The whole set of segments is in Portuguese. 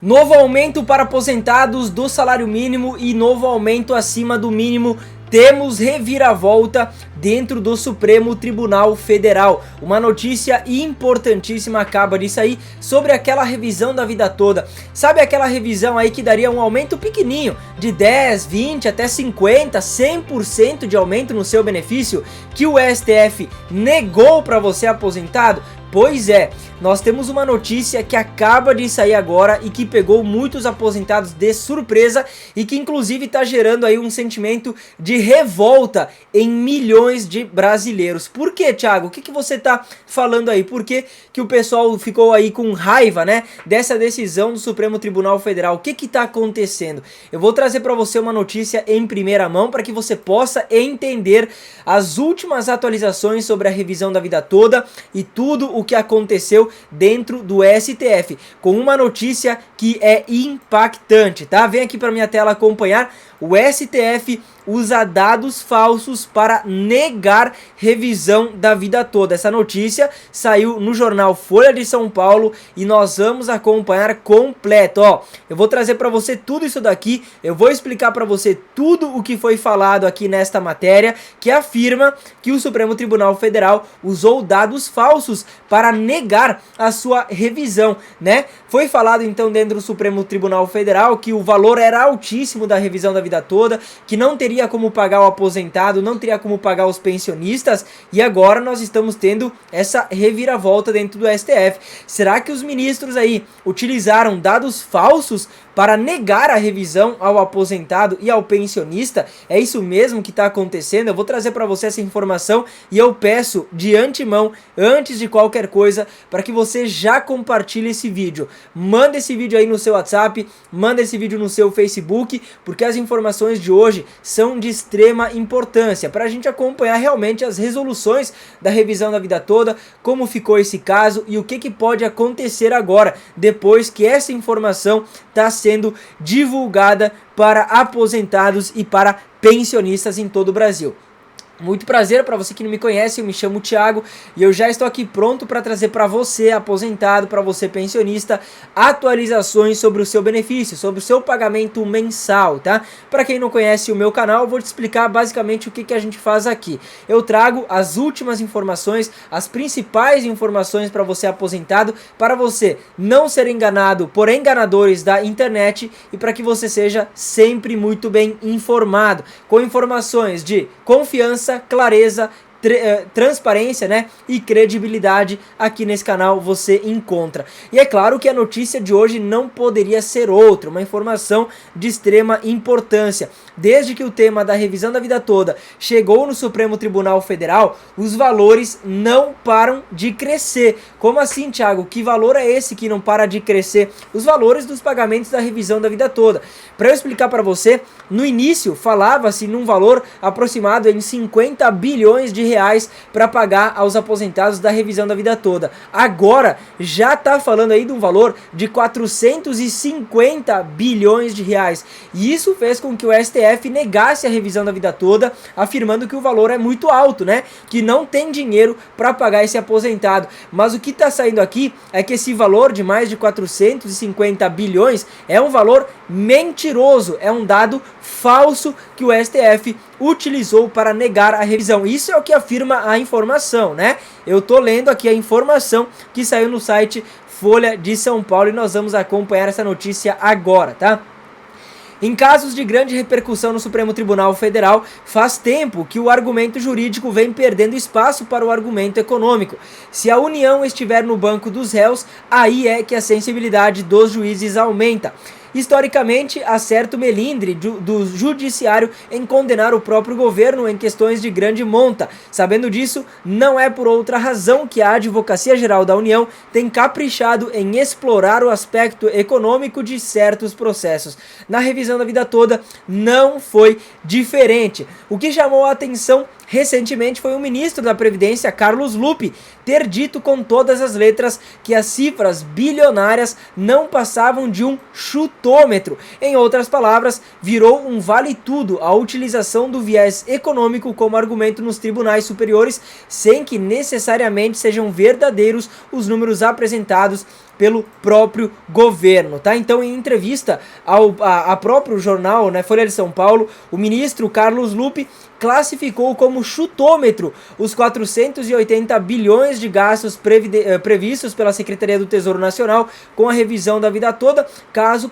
Novo aumento para aposentados do salário mínimo e novo aumento acima do mínimo. Temos reviravolta dentro do Supremo Tribunal Federal. Uma notícia importantíssima acaba de sair sobre aquela revisão da vida toda. Sabe aquela revisão aí que daria um aumento pequenininho de 10, 20, até 50, 100% de aumento no seu benefício que o STF negou para você aposentado? Pois é, nós temos uma notícia que acaba de sair agora e que pegou muitos aposentados de surpresa e que inclusive está gerando aí um sentimento de revolta em milhões de brasileiros. Por que, Thiago? O que você está falando aí? Por que o pessoal ficou aí com raiva, né, dessa decisão do Supremo Tribunal Federal? O que está acontecendo? Eu vou trazer para você uma notícia em primeira mão para que você possa entender as últimas atualizações sobre a revisão da vida toda e tudo o que aconteceu dentro do STF, com uma notícia que é impactante, tá? Vem aqui para minha tela acompanhar. O STF usa dados falsos para negar revisão da vida toda. Essa notícia saiu no jornal Folha de São Paulo e nós vamos acompanhar completo. Ó, eu vou trazer para você tudo isso daqui, eu vou explicar para você tudo o que foi falado aqui nesta matéria, que afirma que o Supremo Tribunal Federal usou dados falsos para negar a sua revisão, né? Foi falado então dentro do Supremo Tribunal Federal que o valor era altíssimo da revisão da vida toda, que não teria como pagar o aposentado, não teria como pagar os pensionistas, e agora nós estamos tendo essa reviravolta dentro do STF. Será que os ministros aí utilizaram dados falsos para negar a revisão ao aposentado e ao pensionista? É isso mesmo que está acontecendo? Eu vou trazer para você essa informação e eu peço de antemão, antes de qualquer coisa, para que você já compartilhe esse vídeo. Manda esse vídeo aí no seu WhatsApp, manda esse vídeo no seu Facebook, porque as informações de hoje são de extrema importância para a gente acompanhar realmente as resoluções da revisão da vida toda, como ficou esse caso e o que pode acontecer agora, depois que essa informação está sendo divulgada para aposentados e para pensionistas em todo o Brasil. Muito prazer, para você que não me conhece, eu me chamo Thiago e eu já estou aqui pronto para trazer para você aposentado, para você pensionista, atualizações sobre o seu benefício, sobre o seu pagamento mensal, tá? Para quem não conhece o meu canal, eu vou te explicar basicamente o que a gente faz aqui. Eu trago as últimas informações, as principais informações para você aposentado, para você não ser enganado por enganadores da internet e para que você seja sempre muito bem informado, com informações de confiança, clareza, transparência, né, e credibilidade. Aqui nesse canal você encontra. E é claro que a notícia de hoje não poderia ser outra, uma informação de extrema importância. Desde que o tema da revisão da vida toda chegou no Supremo Tribunal Federal, os valores não param de crescer. Como assim, Thiago? Que valor é esse que não para de crescer? Os valores dos pagamentos da revisão da vida toda. Para eu explicar para você, no início falava-se num valor aproximado em 50 bilhões de reais para pagar aos aposentados da revisão da vida toda. Agora já está falando aí de um valor de 450 bilhões de reais. E isso fez com que o STF negasse a revisão da vida toda, afirmando que o valor é muito alto, né? Que não tem dinheiro para pagar esse aposentado. Mas o que está saindo aqui é que esse valor de mais de 450 bilhões é um valor mentiroso, é um dado falso que o STF utilizou para negar a revisão. Isso é o que afirma a informação, né? Eu tô lendo aqui a informação que saiu no site Folha de São Paulo e nós vamos acompanhar essa notícia agora, tá? Em casos de grande repercussão no Supremo Tribunal Federal, faz tempo que o argumento jurídico vem perdendo espaço para o argumento econômico. Se a União estiver no banco dos réus, aí é que a sensibilidade dos juízes aumenta. Historicamente, há certo melindre do judiciário em condenar o próprio governo em questões de grande monta. Sabendo disso, não é por outra razão que a Advocacia Geral da União tem caprichado em explorar o aspecto econômico de certos processos. Na revisão da vida toda, não foi diferente. O que chamou a atenção recentemente foi o ministro da Previdência, Carlos Lupe, ter dito com todas as letras que as cifras bilionárias não passavam de um chutômetro. Em outras palavras, virou um vale-tudo a utilização do viés econômico como argumento nos tribunais superiores, sem que necessariamente sejam verdadeiros os números apresentados pelo próprio governo, tá? Então, em entrevista a próprio jornal, né, Folha de São Paulo, o ministro Carlos Lupe classificou como chutômetro os 480 bilhões de gastos previstos pela Secretaria do Tesouro Nacional com a revisão da vida toda, caso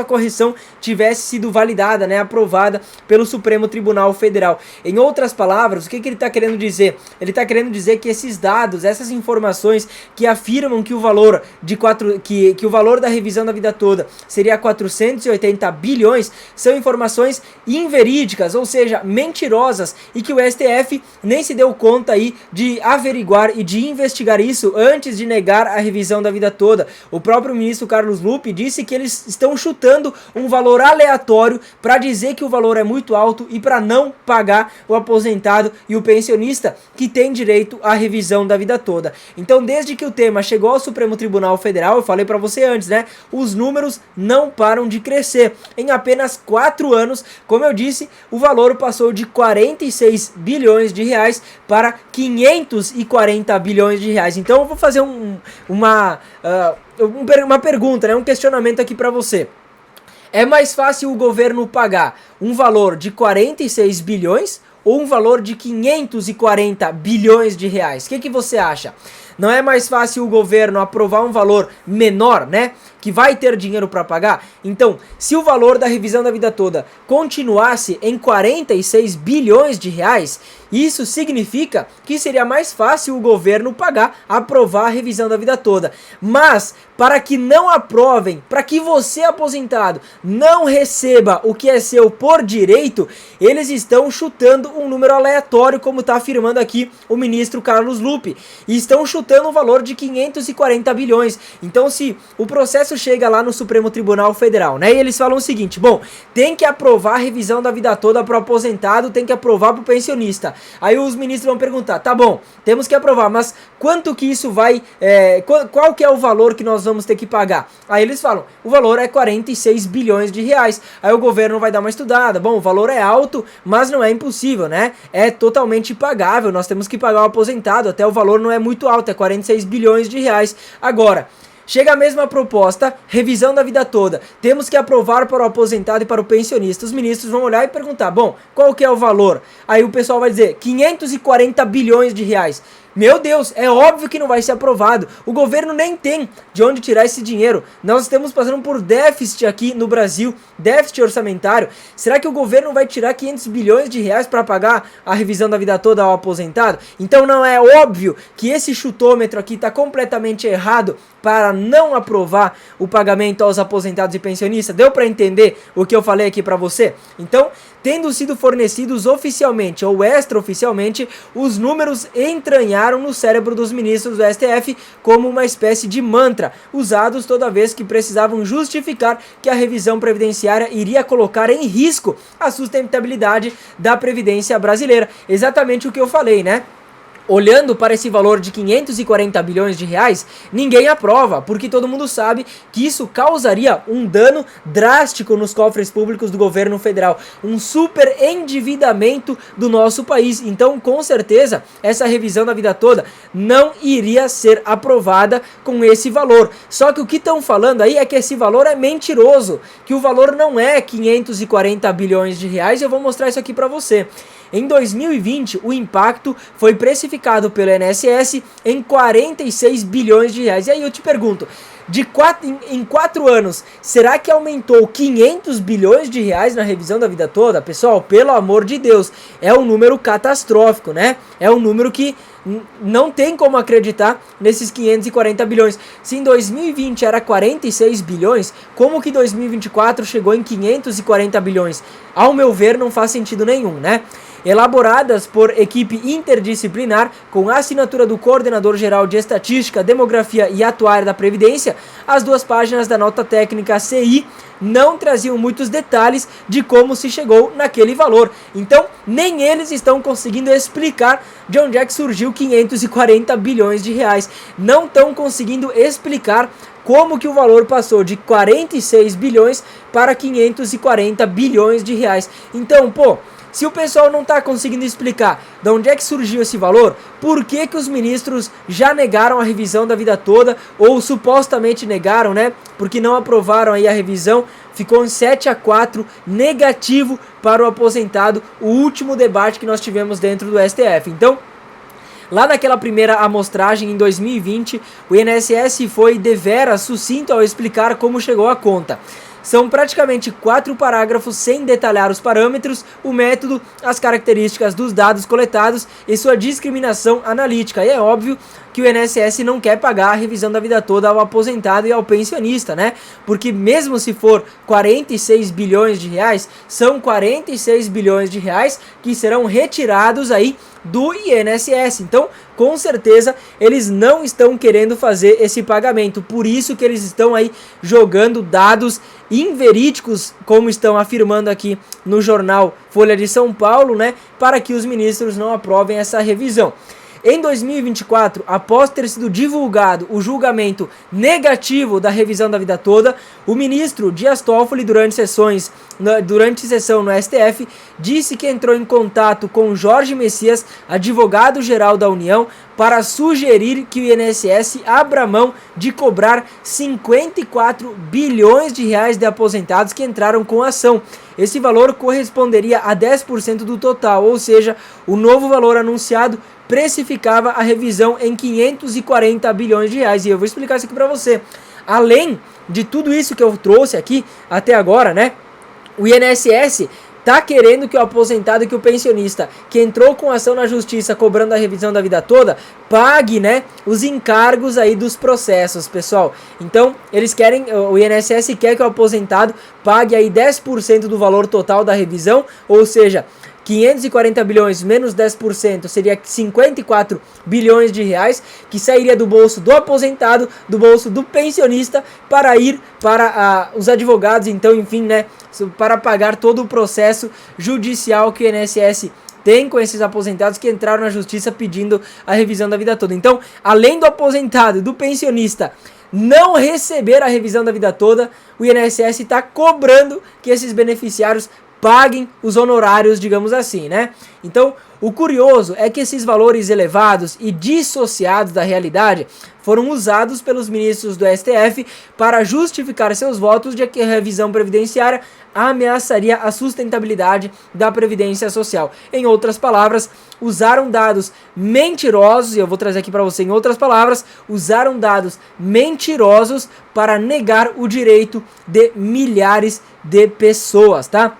a correção tivesse sido validada, né, aprovada pelo Supremo Tribunal Federal. Em outras palavras, o que ele está querendo dizer? Ele está querendo dizer que esses dados, essas informações que afirmam que o valor que o valor da revisão da vida toda seria 480 bilhões, são informações inverídicas, ou seja, mentirosas, e que o STF nem se deu conta aí de averiguar e de investigar isso antes de negar a revisão da vida toda. O próprio ministro Carlos Lupe disse que eles estão chutando um valor aleatório para dizer que o valor é muito alto e para não pagar o aposentado e o pensionista que tem direito à revisão da vida toda. Então, desde que o tema chegou ao Supremo Tribunal Federal, eu falei para você antes, né? Os números não param de crescer. Em apenas 4 anos, como eu disse, o valor passou de 46 bilhões de reais para 540 bilhões de reais. Então eu vou fazer uma pergunta, né, um questionamento aqui para você. É mais fácil o governo pagar um valor de 46 bilhões ou um valor de 540 bilhões de reais? O que você acha? Não é mais fácil o governo aprovar um valor menor, né? Que vai ter dinheiro para pagar? Então, se o valor da revisão da vida toda continuasse em 46 bilhões de reais, isso significa que seria mais fácil o governo pagar, aprovar a revisão da vida toda. Mas, para que não aprovem, para que você, aposentado, não receba o que é seu por direito, eles estão chutando um número aleatório, como está afirmando aqui o ministro Carlos Lupe. E estão chutando um valor de 540 bilhões. Então, se o processo chega lá no Supremo Tribunal Federal, né, e eles falam o seguinte: bom, tem que aprovar a revisão da vida toda para o aposentado, tem que aprovar para o pensionista. Aí os ministros vão perguntar: tá bom, temos que aprovar, mas quanto que isso vai, qual que é o valor que nós vamos ter que pagar? Aí eles falam: o valor é 46 bilhões de reais. Aí o governo vai dar uma estudada: bom, o valor é alto, mas não é impossível, né? É totalmente pagável, nós temos que pagar o aposentado, até o valor não é muito alto, é 46 bilhões de reais. Agora, chega a mesma proposta, revisão da vida toda, temos que aprovar para o aposentado e para o pensionista. Os ministros vão olhar e perguntar: bom, qual que é o valor? Aí o pessoal vai dizer 540 bilhões de reais. Meu Deus, é óbvio que não vai ser aprovado. O governo nem tem de onde tirar esse dinheiro. Nós estamos passando por déficit aqui no Brasil, déficit orçamentário. Será que o governo vai tirar 500 bilhões de reais para pagar a revisão da vida toda ao aposentado? Então não é óbvio que esse chutômetro aqui está completamente errado para não aprovar o pagamento aos aposentados e pensionistas? Deu para entender o que eu falei aqui para você? Então, tendo sido fornecidos oficialmente ou extraoficialmente, os números entranharam no cérebro dos ministros do STF como uma espécie de mantra, usados toda vez que precisavam justificar que a revisão previdenciária iria colocar em risco a sustentabilidade da Previdência brasileira. Exatamente o que eu falei, né? Olhando para esse valor de 540 bilhões de reais, ninguém aprova, porque todo mundo sabe que isso causaria um dano drástico nos cofres públicos do governo federal, um super endividamento do nosso país. Então, com certeza, essa revisão da vida toda não iria ser aprovada com esse valor. Só que o que estão falando aí é que esse valor é mentiroso, que o valor não é 540 bilhões de reais. Eu vou mostrar isso aqui para você. Em 2020, o impacto foi precificado pelo INSS em 46 bilhões de reais. E aí eu te pergunto, em 4 anos, será que aumentou 500 bilhões de reais na revisão da vida toda? Pessoal, pelo amor de Deus, é um número catastrófico, né? É um número que não tem como acreditar nesses 540 bilhões. Se em 2020 era 46 bilhões, como que 2024 chegou em 540 bilhões? Ao meu ver, não faz sentido nenhum, né? Elaboradas por equipe interdisciplinar com a assinatura do Coordenador Geral de Estatística, Demografia e Atuária da Previdência, as 2 páginas da nota técnica CI não traziam muitos detalhes de como se chegou naquele valor. Então, nem eles estão conseguindo explicar de onde é que surgiu 540 bilhões de reais. Não estão conseguindo explicar como que o valor passou de 46 bilhões para 540 bilhões de reais. Então, pô, Se o pessoal não está conseguindo explicar de onde é que surgiu esse valor, por que que os ministros já negaram a revisão da vida toda, ou supostamente negaram, né? Porque não aprovaram aí a revisão, ficou em 7-4 negativo para o aposentado, o último debate que nós tivemos dentro do STF. Então, lá naquela primeira amostragem em 2020, o INSS foi deveras sucinto ao explicar como chegou à conta. São praticamente 4 parágrafos sem detalhar os parâmetros, o método, as características dos dados coletados e sua discriminação analítica. E é óbvio que o INSS não quer pagar a revisão da vida toda ao aposentado e ao pensionista, né? Porque mesmo se for 46 bilhões de reais, são 46 bilhões de reais que serão retirados aí do INSS. Então, com certeza, eles não estão querendo fazer esse pagamento. Por isso que eles estão aí jogando dados inverídicos, como estão afirmando aqui no jornal Folha de São Paulo, né? Para que os ministros não aprovem essa revisão. Em 2024, após ter sido divulgado o julgamento negativo da revisão da vida toda, o ministro Dias Toffoli, durante sessão no STF, disse que entrou em contato com Jorge Messias, advogado-geral da União, para sugerir que o INSS abra mão de cobrar 54 bilhões de reais de aposentados que entraram com a ação. Esse valor corresponderia a 10% do total, ou seja, o novo valor anunciado precificava a revisão em 540 bilhões de reais. E eu vou explicar isso aqui para você. Além de tudo isso que eu trouxe aqui até agora, né? O INSS tá querendo que o aposentado e que o pensionista que entrou com ação na justiça cobrando a revisão da vida toda pague, né, os encargos aí dos processos, pessoal. Então, eles querem, o INSS quer que o aposentado pague aí 10% do valor total da revisão, ou seja, 540 bilhões menos 10% seria 54 bilhões de reais, que sairia do bolso do aposentado, do bolso do pensionista, para ir para os advogados, então, enfim, né, para pagar todo o processo judicial que o INSS tem com esses aposentados que entraram na justiça pedindo a revisão da vida toda. Então, além do aposentado, do pensionista não receber a revisão da vida toda, o INSS está cobrando que esses beneficiários paguem os honorários, digamos assim, né? Então, o curioso é que esses valores elevados e dissociados da realidade foram usados pelos ministros do STF para justificar seus votos de que a revisão previdenciária ameaçaria a sustentabilidade da Previdência Social. Em outras palavras, usaram dados mentirosos, e eu vou trazer aqui para você em outras palavras, usaram dados mentirosos para negar o direito de milhares de pessoas, tá?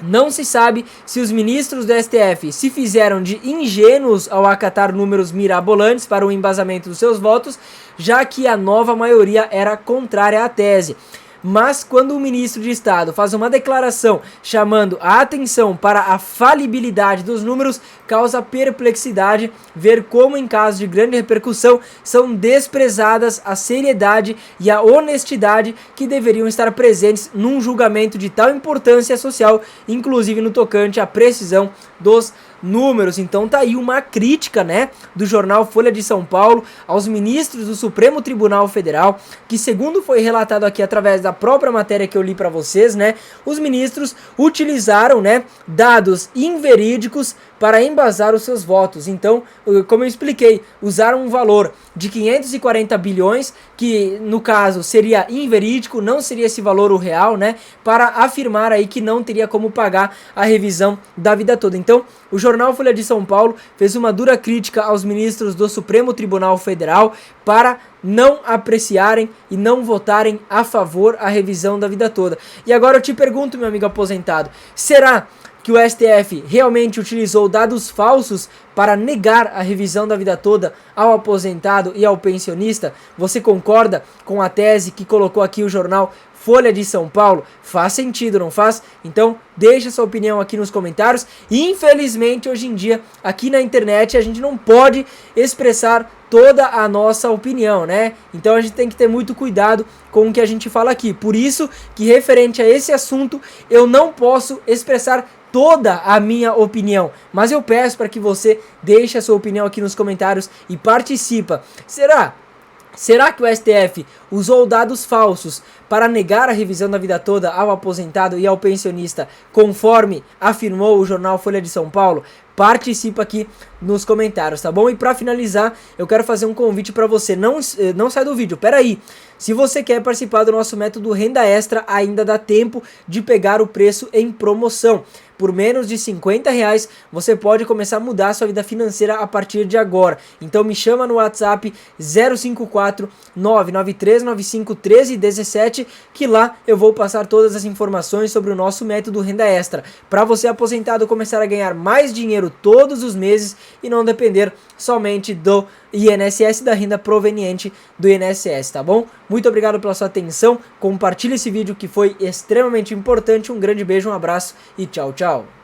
Não se sabe se os ministros do STF se fizeram de ingênuos ao acatar números mirabolantes para o embasamento dos seus votos, já que a nova maioria era contrária à tese. Mas quando o ministro de Estado faz uma declaração chamando a atenção para a falibilidade dos números, causa perplexidade ver como, em casos de grande repercussão, são desprezadas a seriedade e a honestidade que deveriam estar presentes num julgamento de tal importância social, inclusive no tocante à precisão dos números. Então tá aí uma crítica, né, do jornal Folha de São Paulo aos ministros do Supremo Tribunal Federal, que, segundo foi relatado aqui através da própria matéria que eu li para vocês, né, os ministros utilizaram, né, dados inverídicos para embasar os seus votos. Então, como eu expliquei, usaram um valor de 540 bilhões, que no caso seria inverídico, não seria esse valor o real, né, para afirmar aí que não teria como pagar a revisão da vida toda. Então, o jornal Folha de São Paulo fez uma dura crítica aos ministros do Supremo Tribunal Federal para não apreciarem e não votarem a favor a revisão da vida toda. E agora eu te pergunto, meu amigo aposentado, será que o STF realmente utilizou dados falsos para negar a revisão da vida toda ao aposentado e ao pensionista? Você concorda com a tese que colocou aqui o jornal Folha de São Paulo? Faz sentido, não faz? Então deixa sua opinião aqui nos comentários. Infelizmente, hoje em dia, aqui na internet, a gente não pode expressar toda a nossa opinião, né? Então a gente tem que ter muito cuidado com o que a gente fala aqui. Por isso que, referente a esse assunto, eu não posso expressar toda a minha opinião, mas eu peço para que você deixe a sua opinião aqui nos comentários e participa. Será Será que o STF usou dados falsos para negar a revisão da vida toda ao aposentado e ao pensionista, conforme afirmou o jornal Folha de São Paulo? Participa aqui nos comentários, tá bom? E para finalizar, eu quero fazer um convite para você. Não sai do vídeo, peraí. Se você quer participar do nosso método Renda Extra, ainda dá tempo de pegar o preço em promoção. Por menos de R$50, você pode começar a mudar a sua vida financeira a partir de agora. Então me chama no WhatsApp 054 993 95 13 17, que lá eu vou passar todas as informações sobre o nosso método Renda Extra, para você aposentado começar a ganhar mais dinheiro todos os meses e não depender somente do INSS, da renda proveniente do INSS, tá bom? Muito obrigado pela sua atenção, compartilhe esse vídeo que foi extremamente importante, um grande beijo, um abraço e tchau, tchau.